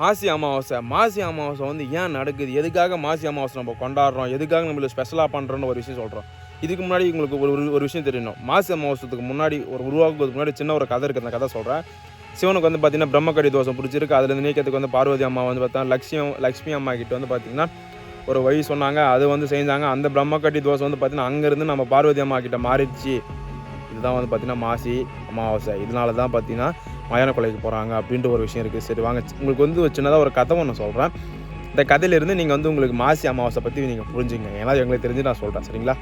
மாசி அமாவாசை வந்து ஏன் நடக்குது, எதுக்காக மாசி அமாவாசை நம்ம கொண்டாடுறோம், எதுக்காக நம்மளுக்கு ஸ்பெஷலாக பண்ணுறோன்னு ஒரு விஷயம் சொல்கிறோம். இதுக்கு முன்னாடி உங்களுக்கு ஒரு விஷயம் தெரியணும். மாசி அமாவாசத்துக்கு முன்னாடி உருவாக்குறதுக்கு முன்னாடி சின்ன ஒரு கதை இருக்குது. அந்த கதை சொல்கிறேன். சிவனுக்கு வந்து பார்த்திங்கன்னா பிரம்மக்கடி தோஷம் பிடிச்சிருக்கு. அதுலேருந்து நீக்கிறதுக்கு வந்து பார்வதி அம்மா வந்து பார்த்தா லக்ஷ்மி அம்மா கிட்ட வந்து பார்த்திங்கன்னா ஒரு வழி சொன்னாங்க. அது வந்து செஞ்சாங்க. அந்த பிரம்மக்கட்டி தோஷம் வந்து பார்த்திங்கன்னா அங்கேருந்து நம்ம பார்வதி அம்மா கிட்ட மாறிடுச்சு. இதுதான் வந்து பார்த்திங்கன்னா மாசி அமாவாசை. இதனால தான் பார்த்திங்கன்னா மயான கொலைக்கு போகிறாங்க அப்படின்ற ஒரு விஷயம் இருக்குது. சரி வாங்க, உங்களுக்கு வந்து ஒரு சின்னதாக ஒரு கதை ஒன்று சொல்கிறேன். இந்த கதையிலேருந்து நீங்கள் வந்து உங்களுக்கு மாசி அமாவாசை பற்றி நீங்கள் புரிஞ்சுங்க. ஏன்னா எங்களுக்கு தெரிஞ்சு நான் சொல்கிறேன். சரிங்களா?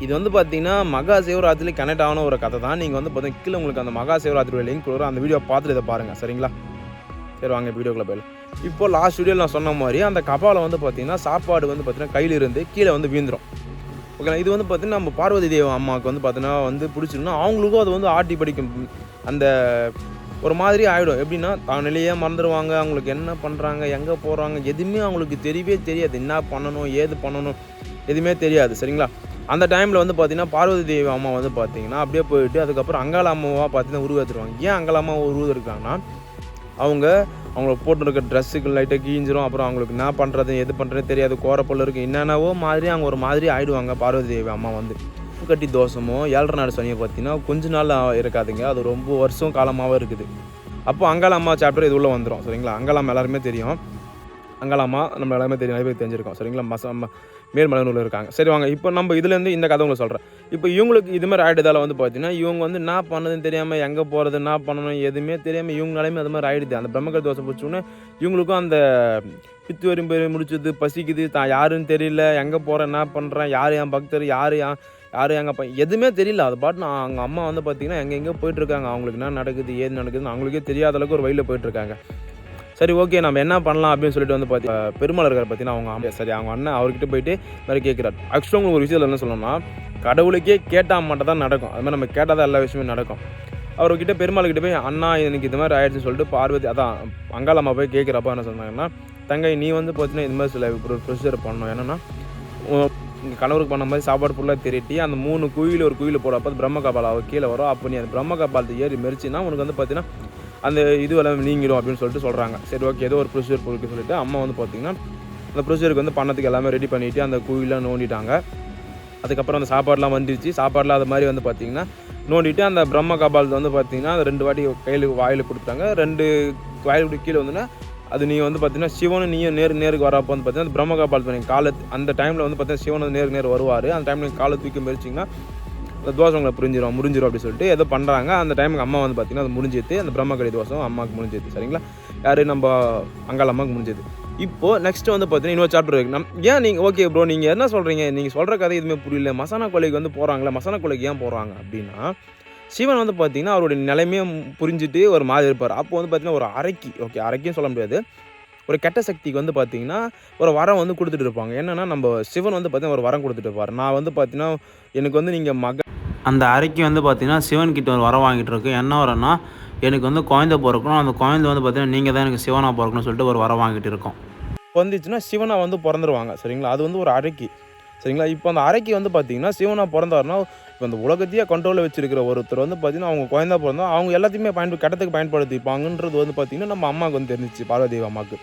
இது வந்து பார்த்திங்கன்னா மகா சிவராத்திரி கனெக்ட் ஆன ஒரு கதை தான். நீங்கள் வந்து பார்த்தீங்கன்னா கீழே உங்களுக்கு அந்த மகா சிவராத்திரியோட லிங்க் வரும். அந்த வீடியோ பார்த்துட்டு இதை பாருங்கள். சரிங்களா? சரி வாங்க வீடியோக்குள்ளே போயிடலாம். இப்போது லாஸ்ட் வீடியோவில் நான் சொன்ன மாதிரி அந்த கபாலை வந்து பார்த்திங்கன்னா சாப்பாடு வந்து பார்த்திங்கன்னா கையிலிருந்து கீழே வந்து வீந்துடும். ஓகேங்களா? இது வந்து பார்த்திங்கன்னா நம்ம பார்வதி தேவ அம்மாவுக்கு வந்து பார்த்திங்கன்னா வந்து பிடிச்சிருந்தோம். அவங்களுக்கும் அது வந்து ஆட்டி படிக்கும். அந்த ஒரு மாதிரி ஆகிடும். எப்படின்னா தான் நிலையே மறந்துடுவாங்க. அவங்களுக்கு என்ன பண்ணுறாங்க, எங்கே போகிறாங்க, எதுவுமே அவங்களுக்கு தெரியவே தெரியாது. என்ன பண்ணணும், ஏது பண்ணணும், எதுவுமே தெரியாது. சரிங்களா? அந்த டைமில் வந்து பார்த்திங்கன்னா பார்வதி தேவி அம்மா வந்து பார்த்திங்கன்னா அப்படியே போயிட்டு அதுக்கப்புறம் அங்காள அம்மாவாக பார்த்திங்கன்னா உருவாத்துருவாங்க. ஏன் அங்காள அம்மா உருவாயிருக்காங்கன்னா அவங்கள போட்டுருக்க ட்ரெஸ்ஸுக்கு லைட்டாக கீஞ்சிரும். அப்புறம் அவங்களுக்கு என்ன பண்ணுறது எது பண்ணுறதுன்னு தெரியாது. கோரப்பொருள் இருக்குது. என்னென்னவோ மாதிரி அவங்க ஒரு மாதிரி ஆகிடுவாங்க. பார்வதி தேவி அம்மா வந்து கட்டி தோஷமோ 7 நாள் சனியை பார்த்தீங்கன்னா கொஞ்ச நாள் இருக்காதுங்க. அது ரொம்ப வருஷம் காலமாகவே இருக்குது. அப்போ அங்காள அம்மா சாப்டர் இது உள்ளே வந்துடும். சரிங்களா? அங்காள அம்மா எல்லாருமே தெரியும். அங்காள அம்மா நம்ம எல்லாருமே தெரியும், நிறைய பேர் தெரிஞ்சிருக்கோம். சரிங்களா? மேல்மலையனூரில் இருக்காங்க. சரி வாங்க, இப்போ நம்ம இதுலேருந்து இந்த கதை உங்களுக்கு சொல்கிறேன். இப்போ இவங்களுக்கு இதுமாதிரி ஆகிடுதால வந்து பார்த்தீங்கன்னா இவங்க வந்து என்ன பண்ணதுன்னு தெரியாமல், எங்கே போகிறது, என்ன பண்ணணும் எதுவுமே தெரியாமல் இவங்களாலுமே அது மாதிரி ஆகிடுது. அந்த பிரம்மக்கடி தோசை பிடிச்சோன்னே இவங்களுக்கும் அந்த பித்து வரும் பேர் முடிச்சது, பசிக்குது, தான் யாருன்னு தெரியல, எங்கே போகிறேன், என்ன பண்ணுறேன், யார் என் பக்தர், யார் எங்கள் எதுவுமே தெரியல. அது பாட்டு அவங்க அம்மா வந்து பார்த்திங்கன்னா எங்கெங்கே போயிட்டுருக்காங்க. அவங்களுக்கு என்ன நடக்குது, ஏது நடக்குதுன்னு அவங்களுக்கே தெரியாத அளவுக்கு ஒரு வழியில் போயிட்டுருக்காங்க. சரி ஓகே, நம்ம என்ன பண்ணலாம் அப்படின்னு சொல்லிட்டு வந்து பார்த்தீங்கன்னா பெருமாள் இருக்கார் பார்த்தீங்கன்னா அவங்க சரி அவங்க அண்ணன் அவர்கிட்ட போயிட்டு மாதிரி கேட்குறாரு. ஆக்சுவலாக உங்களுக்கு ஒரு விஷயத்தில் என்ன சொல்லணும்னா கடவுளுக்கே கேட்டால் மட்டும் தான் நடக்கும். அது மாதிரி நம்ம கேட்டால் தான் எல்லா விஷயமும் நடக்கும். அவர்கிட்ட பெருமாள்கிட்ட போய் அண்ணா எனக்கு இது மாதிரி ஆயிடுச்சுன்னு சொல்லிட்டு பார்வதி அதான் அங்காளம்மா போய் கேட்குறப்ப என்ன சொன்னாங்கன்னா, தங்கை நீ வந்து பார்த்தீங்கன்னா இது மாதிரி சில ஒரு ப்ரொசீஜர் பண்ணணும். என்னென்னா உங்கள் கணவருக்கு பண்ண மாதிரி சாப்பாடு ஃபுல்லாக திரட்டி அந்த 3 குயில் ஒரு குயில் போடுறப்ப அது பிரம்ம கபால் அவள் கீழே வரும். அப்போ நீ அந்த பிரம்ம கபாலத்தை ஏறி மெரிச்சின்னா உனக்கு வந்து பார்த்தீங்கன்னா அந்த இதுவெல்லாம் நீங்கிடும் அப்படின்னு சொல்லிட்டு சொல்கிறாங்க. சரி ஓகே, ஏதோ ஒரு ப்ரொசீஜர் பொருட்கள் சொல்லிட்டு அம்மா வந்து பார்த்திங்கன்னா அந்த ப்ரொசீஜருக்கு வந்து பண்ணத்துக்கு எல்லாமே ரெடி பண்ணிவிட்டு அந்த குயிலாம் நோண்டிட்டாங்க. அதுக்கப்புறம் அந்த சாப்பாடெலாம் வந்துடுச்சு. சாப்பாடெலாம் அது மாதிரி வந்து பார்த்திங்கன்னா நோண்டிட்டு அந்த பிரம்ம கபாலத்தை வந்து பார்த்திங்கன்னா அந்த 2 வாட்டி கையில் வாயில் கொடுத்தாங்க. 2 வாயில் கீழே வந்துன்னா அது நீங்கள் வந்து பார்த்திங்கன்னா சிவனும் நீயும் நேருக்கு வரப்போ வந்து பார்த்திங்கன்னா அந்த பிரம்ம கபாலத்தை நீங்கள் காலை அந்த டைமில் வந்து பார்த்திங்கன்னா சிவன் வந்து நேர் வருவார். அந்த டைமில் நீங்கள் காலை தூக்கி மெரிச்சிங்கன்னா அந்த தோசங்களை முடிஞ்சிடும் அப்படின்னு சொல்லிட்டு ஏதோ பண்ணுறாங்க. அந்த டைமுக்கு அம்மா வந்து பார்த்திங்கன்னா அது முடிஞ்சிது. அந்த பிரம்மக்கடி தோசம் அம்மாவுக்கு முடிஞ்சிது. சரிங்களா? யார் நம்ம அங்காள அம்மாவுக்கு முடிஞ்சிது. இப்போது நெக்ஸ்ட்டு வந்து பார்த்தீங்கன்னா இன்னொரு சாப்டர் இருக்குது. ஏன் நீங்கள் ஓகே ப்ரோ நீங்கள் என்ன சொல்கிறீங்க, நீங்கள் சொல்கிற கதை எதுவுமே புரியல, மசானா கொலைக்கு வந்து போகிறாங்களே, மசானா கொலைக்கு ஏன் போகிறாங்க அப்படின்னா சிவன் வந்து பார்த்திங்கன்னா அவருடைய நிலைமையை புரிஞ்சுட்டு ஒரு மாதிரி இருப்பார். அப்போ வந்து பார்த்திங்கன்னா ஒரு அரைக்கும் சொல்ல முடியாது, ஒரு கெட்ட சக்திக்கு வந்து பார்த்திங்கன்னா ஒரு வரம் வந்து கொடுத்துட்டு இருப்பாங்க. என்னென்னா நம்ம சிவன் வந்து பார்த்திங்கன்னா ஒரு வரம் கொடுத்துட்டு இருப்பார். நான் வந்து பார்த்திங்கன்னா எனக்கு வந்து நீங்கள் அந்த அறைக்கு வந்து பார்த்திங்கன்னா சிவன்கிட்ட ஒரு வரம் வாங்கிட்டு இருக்கு. என்ன வரன்னா எனக்கு வந்து குழந்தை பிறக்கணும், அந்த குழந்தை வந்து பார்த்திங்கன்னா நீங்கள் தான் எனக்கு சிவனாக பிறக்கணும்னு சொல்லிட்டு ஒரு வரம் வாங்கிட்டு இருக்கோம். வந்துச்சுன்னா சிவனாக வந்து பிறந்துருவாங்க. சரிங்களா? அது வந்து ஒரு அறைக்கு. சரிங்களா? இப்போ அந்த அறைக்கு வந்து பார்த்திங்கன்னா சிவனாக பிறந்தாருன்னா இப்போ அந்த உலகத்தையே கண்ட்ரோலில் வச்சிருக்கிற ஒருத்தர் வந்து பார்த்திங்கன்னா அவங்க குழந்தை பிறந்தா அவங்க எல்லாத்தையுமே கெட்டத்துக்கு பயன்படுத்திப்பாங்கன்றது வந்து பார்த்திங்கன்னா நம்ம அம்மாவுக்கு வந்து தெரிஞ்சிச்சு, பார்வதி அம்மாவுக்கு.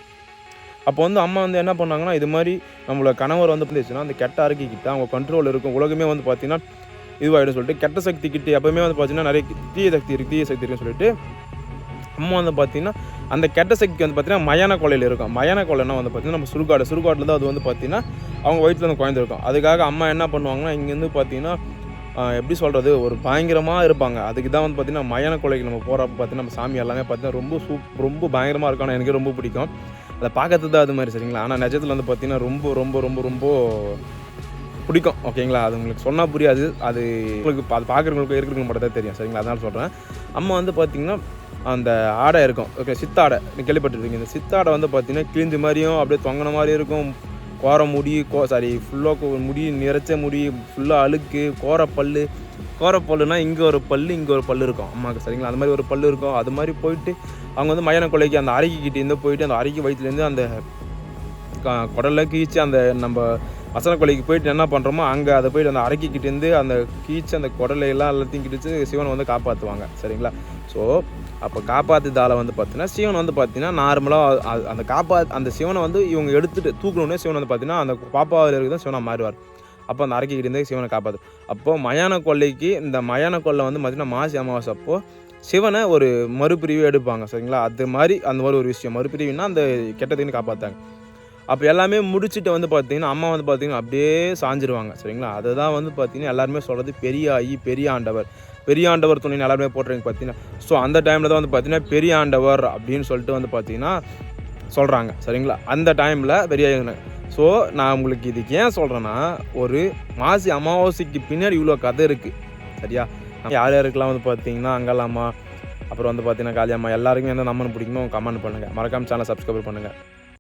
அப்போ வந்து அம்மா வந்து என்ன பண்ணாங்கன்னா இது மாதிரி நம்மளோட கணவர் வந்து இருந்துச்சுன்னா அந்த கெட்ட அறைக்கிட்ட அவங்க கண்ட்ரோல் இருக்கும். உலகமே வந்து பார்த்திங்கன்னா இதுவாகிடும் சொல்லிட்டு கெட்ட சக்தி கிட்டே எப்போவுமே வந்து பார்த்திங்கன்னா நிறைய தீய சக்தி இருக்குன்னு சொல்லிட்டு அம்மா வந்து பார்த்திங்கன்னா அந்த கெட்ட சக்தி வந்து பார்த்திங்கன்னா மயான கொலையில் இருக்கும். மயான கொலைன்னா வந்து பார்த்திங்கன்னா நம்ம சுடுகாட்டில் தான் அது வந்து பார்த்திங்கன்னா அவங்க வயிற்றில் வந்து குழந்தை இருக்கும். அதுக்காக அம்மா என்ன பண்ணுவாங்கன்னா இங்கேருந்து பார்த்திங்கன்னா எப்படி சொல்கிறது ஒரு பயங்கரமாக இருப்பாங்க. அதுக்கு தான் வந்து பார்த்திங்கன்னா மயான கொலைக்கு நம்ம போகிறப்ப பார்த்திங்கன்னா நம்ம சாமி எல்லாமே பார்த்திங்கன்னா ரொம்ப பயங்கரமாக இருக்கும். ஆனால் எனக்கு ரொம்ப பிடிக்கும் அதை பார்க்கறது தான் அது மாதிரி. சரிங்களா? ஆனால் நிஜத்தில் வந்து பார்த்திங்கன்னா ரொம்ப ரொம்ப ரொம்ப ரொம்ப பிடிக்கும். ஓகேங்களா? அது உங்களுக்கு சொன்னால் புரியாது, அது உங்களுக்கு அது பார்க்குறவங்களுக்கு இருக்கிறவங்களுக்கு மட்டும் தான் தெரியும். சரிங்களா? அதனால சொல்கிறேன். அம்மா வந்து பார்த்திங்கன்னா அந்த ஆடை இருக்கும். ஓகே, சித்தாடை நீங்கள் கேள்விப்பட்டிருக்கீங்க. இந்த சித்தாடை வந்து பார்த்திங்கன்னா கிழிஞ்ச மாதிரியும் அப்படியே தொங்கின மாதிரி இருக்கும். கோர முடி ஃபுல்லாக முடி நிறைச்ச முடி ஃபுல்லாக அழுக்கு, கோரப்பல்லுனா இங்கே ஒரு பல் இருக்கும் அம்மாவுக்கு. சரிங்களா? அந்த மாதிரி ஒரு பல் இருக்கும். அது மாதிரி போயிட்டு அவங்க வந்து மயான கொலைக்கு அந்த அறைக்கிட்டேருந்து போயிட்டு அந்த அறைக்கு வயிற்றுலேருந்து அந்த குடலில் கீச்சு அந்த நம்ம மசாலா கொலைக்கு போயிட்டு என்ன பண்ணுறோமோ அங்கே அதை போயிட்டு அந்த அரைக்கிட்டேருந்து அந்த கீச்சு அந்த குடலையெல்லாம் எல்லாத்தையும் கிடிச்சு சிவனை வந்து காப்பாற்றுவாங்க. சரிங்களா? ஸோ அப்போ காப்பாற்றுதால வந்து பார்த்தீங்கன்னா சிவன் வந்து பார்த்தீங்கன்னா நார்மலாக அந்த சிவனை வந்து இவங்க எடுத்துகிட்டு தூக்கணுன்னே சிவன் வந்து பார்த்தீங்கன்னா அந்த பாப்பாவில் இருக்கிறது சிவனாக மாறுவார். அப்போ அந்த அரக்கிக்கிட்ட இருந்தே சிவனை காப்பாற்று. அப்போது மயான கொள்ளைக்கு இந்த மயான கொள்ளை வந்து பார்த்திங்கன்னா மாசி அமாவாசை அப்போது சிவனை ஒரு மறுபிரிவு எடுப்பாங்க. சரிங்களா? அது மாதிரி அந்த மாதிரி ஒரு விஷயம் மறுபிரிவுனா அந்த கெட்டதுன்னு காப்பாற்றாங்க. அப்போ எல்லாமே முடிச்சுட்டு வந்து பார்த்திங்கன்னா அம்மா வந்து பார்த்திங்கன்னா அப்படியே சாஞ்சிருவாங்க. சரிங்களா? அதுதான் வந்து பார்த்திங்கன்னா எல்லாருமே சொல்கிறது பெரிய ஆண்டவர் துணின்னு எல்லாருமே போட்டுறீங்க பார்த்தீங்கன்னா. ஸோ அந்த டைமில் தான் வந்து பார்த்திங்கன்னா பெரிய ஆண்டவர் அப்படின்னு சொல்லிட்டு வந்து பார்த்திங்கன்னா சொல்கிறாங்க. சரிங்களா? அந்த டைமில் பெரிய. ஸோ நான் உங்களுக்கு இதுக்கு ஏன் சொல்கிறேன்னா, ஒரு மாசி அமாவாசைக்கு பின்னாடி இவ்வளோ கதை இருக்குது. சரியா? யார் யாருக்கெல்லாம் வந்து பார்த்திங்கன்னா அங்கெல்லாமா, அப்புறம் வந்து பார்த்திங்கன்னா காளியம்மா எல்லாருக்குமே எந்த நம்மன்னு பிடிக்குமோ கமெண்ட் பண்ணுங்கள். மறக்காமல் சேனலை சப்ஸ்கிரைப் பண்ணுங்கள்.